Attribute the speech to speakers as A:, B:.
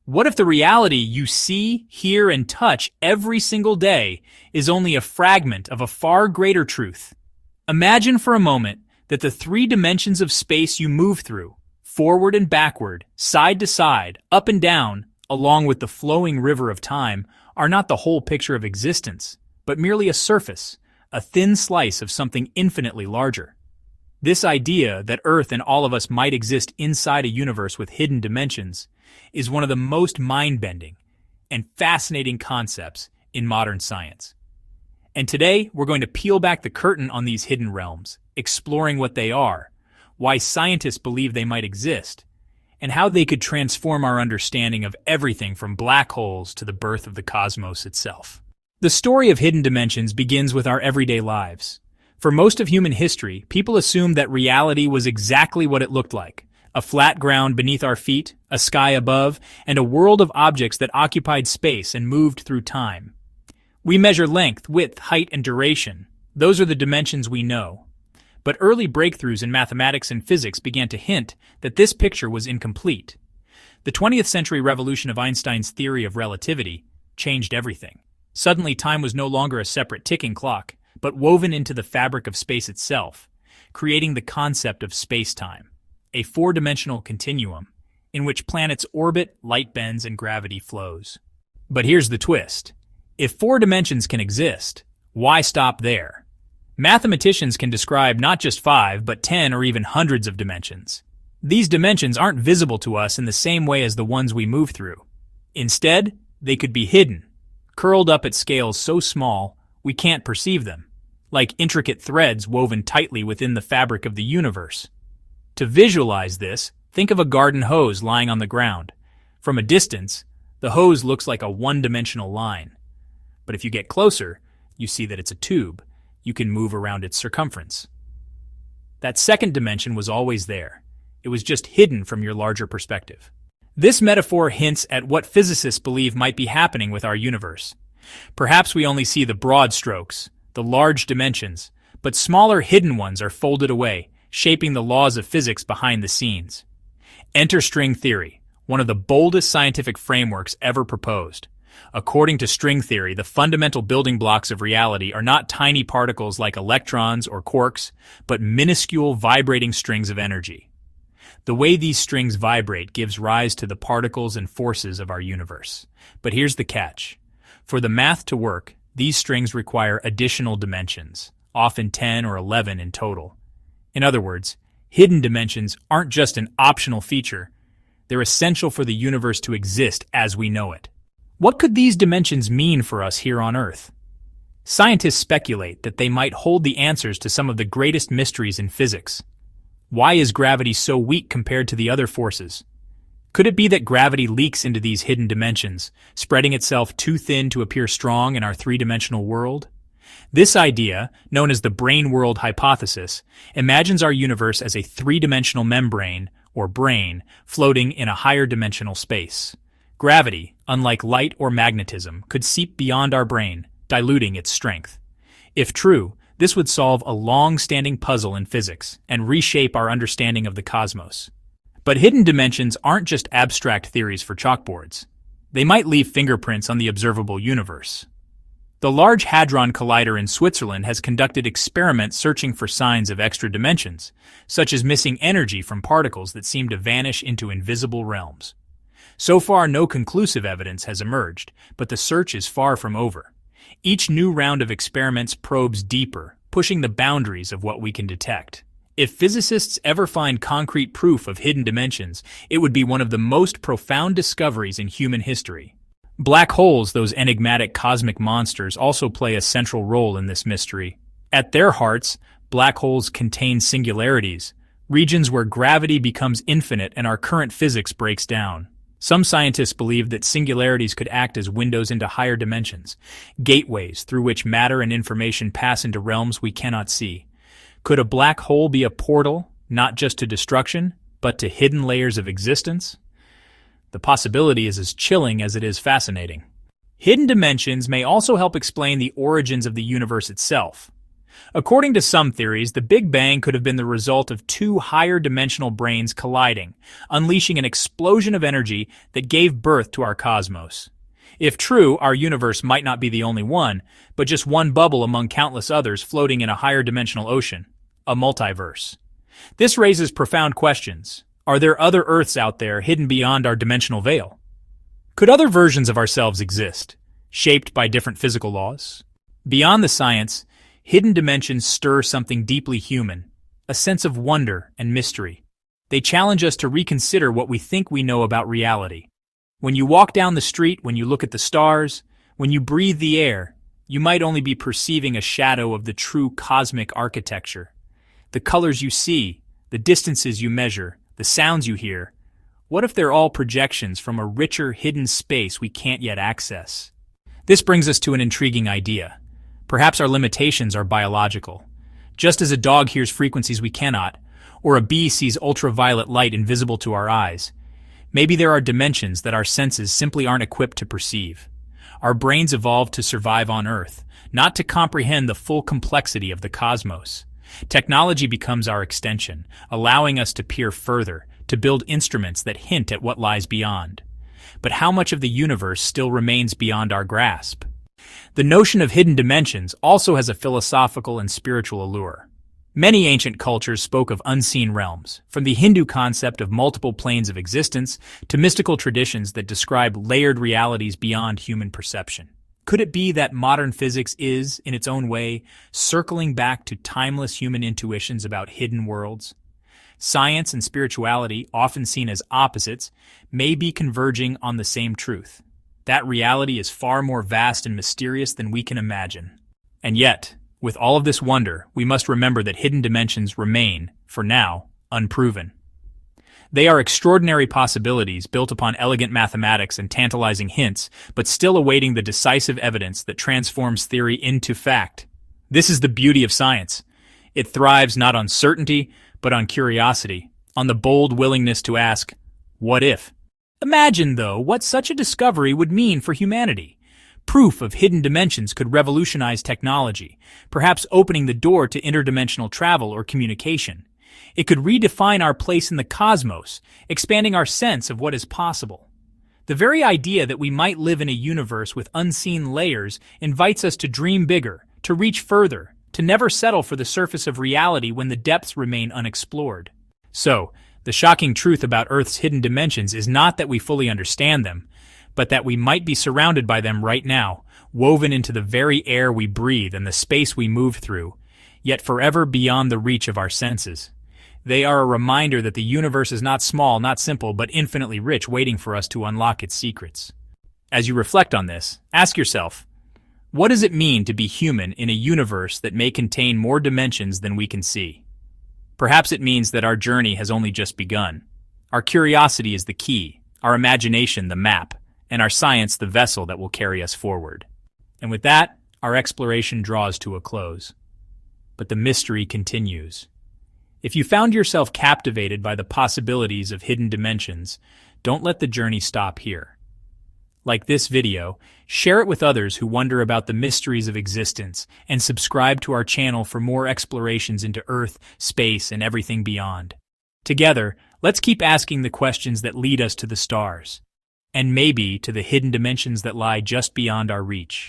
A: What if the reality you see, hear, and touch every single day is only a fragment of a far greater truth? Imagine for a moment that the three dimensions of space you move through, forward and backward, side to side, up and down, along with the flowing river of time, are not the whole picture of existence, but merely a surface, a thin slice of something infinitely larger. This idea that Earth and all of us might exist inside a universe with hidden dimensions is one of the most mind-bending and fascinating concepts in modern science. And today, we're going to peel back the curtain on these hidden realms, exploring what they are, why scientists believe they might exist, and how they could transform our understanding of everything from black holes to the birth of the cosmos itself. The story of hidden dimensions begins with our everyday lives. For most of human history, people assumed that reality was exactly what it looked like: a flat ground beneath our feet, a sky above, and a world of objects that occupied space and moved through time. We measure length, width, height, and duration. Those are the dimensions we know. But early breakthroughs in mathematics and physics began to hint that this picture was incomplete. The 20th century revolution of Einstein's theory of relativity changed everything. Suddenly, time was no longer a separate ticking clock, but woven into the fabric of space itself, creating the concept of space-time, a four-dimensional continuum in which planets orbit, light bends, and gravity flows. But here's the twist. If four dimensions can exist, why stop there? Mathematicians can describe not just 5, but 10 or even hundreds of dimensions. These dimensions aren't visible to us in the same way as the ones we move through. Instead, they could be hidden, curled up at scales so small we can't perceive them, like intricate threads woven tightly within the fabric of the universe. To visualize this, think of a garden hose lying on the ground. From a distance, the hose looks like a one-dimensional line. But if you get closer, you see that it's a tube. You can move around its circumference. That second dimension was always there. It was just hidden from your larger perspective. This metaphor hints at what physicists believe might be happening with our universe. Perhaps we only see the broad strokes, the large dimensions, but smaller hidden ones are folded away, shaping the laws of physics behind the scenes. Enter string theory, one of the boldest scientific frameworks ever proposed. According to string theory, the fundamental building blocks of reality are not tiny particles like electrons or quarks, but minuscule vibrating strings of energy. The way these strings vibrate gives rise to the particles and forces of our universe. But here's the catch. For the math to work, these strings require additional dimensions, often 10 or 11 in total. In other words, hidden dimensions aren't just an optional feature, they're essential for the universe to exist as we know it. What could these dimensions mean for us here on Earth? Scientists speculate that they might hold the answers to some of the greatest mysteries in physics. Why is gravity so weak compared to the other forces? Could it be that gravity leaks into these hidden dimensions, spreading itself too thin to appear strong in our three-dimensional world? This idea, known as the brane world hypothesis, imagines our universe as a three-dimensional membrane, or brane, floating in a higher dimensional space. Gravity, unlike light or magnetism, could seep beyond our brain, diluting its strength. If true, this would solve a long-standing puzzle in physics and reshape our understanding of the cosmos. But hidden dimensions aren't just abstract theories for chalkboards. They might leave fingerprints on the observable universe. The Large Hadron Collider in Switzerland has conducted experiments searching for signs of extra dimensions, such as missing energy from particles that seem to vanish into invisible realms. So far, no conclusive evidence has emerged, but the search is far from over. Each new round of experiments probes deeper, pushing the boundaries of what we can detect. If physicists ever find concrete proof of hidden dimensions, it would be one of the most profound discoveries in human history. Black holes, those enigmatic cosmic monsters, also play a central role in this mystery. At their hearts, black holes contain singularities, regions where gravity becomes infinite and our current physics breaks down. Some scientists believe that singularities could act as windows into higher dimensions, gateways through which matter and information pass into realms we cannot see. Could a black hole be a portal, not just to destruction, but to hidden layers of existence? The possibility is as chilling as it is fascinating. Hidden dimensions may also help explain the origins of the universe itself. According to some theories, the Big Bang could have been the result of two higher-dimensional branes colliding, unleashing an explosion of energy that gave birth to our cosmos. If true, our universe might not be the only one, but just one bubble among countless others floating in a higher-dimensional ocean, a multiverse. This raises profound questions. Are there other Earths out there hidden beyond our dimensional veil? Could other versions of ourselves exist, shaped by different physical laws? Beyond the science, hidden dimensions stir something deeply human, a sense of wonder and mystery. They challenge us to reconsider what we think we know about reality. When you walk down the street, when you look at the stars, when you breathe the air, you might only be perceiving a shadow of the true cosmic architecture. The colors you see, the distances you measure, the sounds you hear. What if they're all projections from a richer, hidden space we can't yet access? This brings us to an intriguing idea. Perhaps our limitations are biological. Just as a dog hears frequencies we cannot, or a bee sees ultraviolet light invisible to our eyes, maybe there are dimensions that our senses simply aren't equipped to perceive. Our brains evolved to survive on Earth, not to comprehend the full complexity of the cosmos. Technology becomes our extension, allowing us to peer further, to build instruments that hint at what lies beyond. But how much of the universe still remains beyond our grasp? The notion of hidden dimensions also has a philosophical and spiritual allure. Many ancient cultures spoke of unseen realms, from the Hindu concept of multiple planes of existence to mystical traditions that describe layered realities beyond human perception. Could it be that modern physics is, in its own way, circling back to timeless human intuitions about hidden worlds? Science and spirituality, often seen as opposites, may be converging on the same truth. That reality is far more vast and mysterious than we can imagine. And yet, with all of this wonder, we must remember that hidden dimensions remain, for now, unproven. They are extraordinary possibilities built upon elegant mathematics and tantalizing hints, but still awaiting the decisive evidence that transforms theory into fact. This is the beauty of science. It thrives not on certainty, but on curiosity, on the bold willingness to ask, what if? Imagine, though, what such a discovery would mean for humanity. Proof of hidden dimensions could revolutionize technology, perhaps opening the door to interdimensional travel or communication. It could redefine our place in the cosmos, expanding our sense of what is possible. The very idea that we might live in a universe with unseen layers invites us to dream bigger, to reach further, to never settle for the surface of reality when the depths remain unexplored. So, the shocking truth about Earth's hidden dimensions is not that we fully understand them, but that we might be surrounded by them right now, woven into the very air we breathe and the space we move through, yet forever beyond the reach of our senses. They are a reminder that the universe is not small, not simple, but infinitely rich, waiting for us to unlock its secrets. As you reflect on this, ask yourself, what does it mean to be human in a universe that may contain more dimensions than we can see? Perhaps it means that our journey has only just begun. Our curiosity is the key, our imagination the map, and our science the vessel that will carry us forward. And with that, our exploration draws to a close. But the mystery continues. If you found yourself captivated by the possibilities of hidden dimensions, don't let the journey stop here. Like this video, share it with others who wonder about the mysteries of existence, and subscribe to our channel for more explorations into Earth, space, and everything beyond. Together, let's keep asking the questions that lead us to the stars, and maybe to the hidden dimensions that lie just beyond our reach.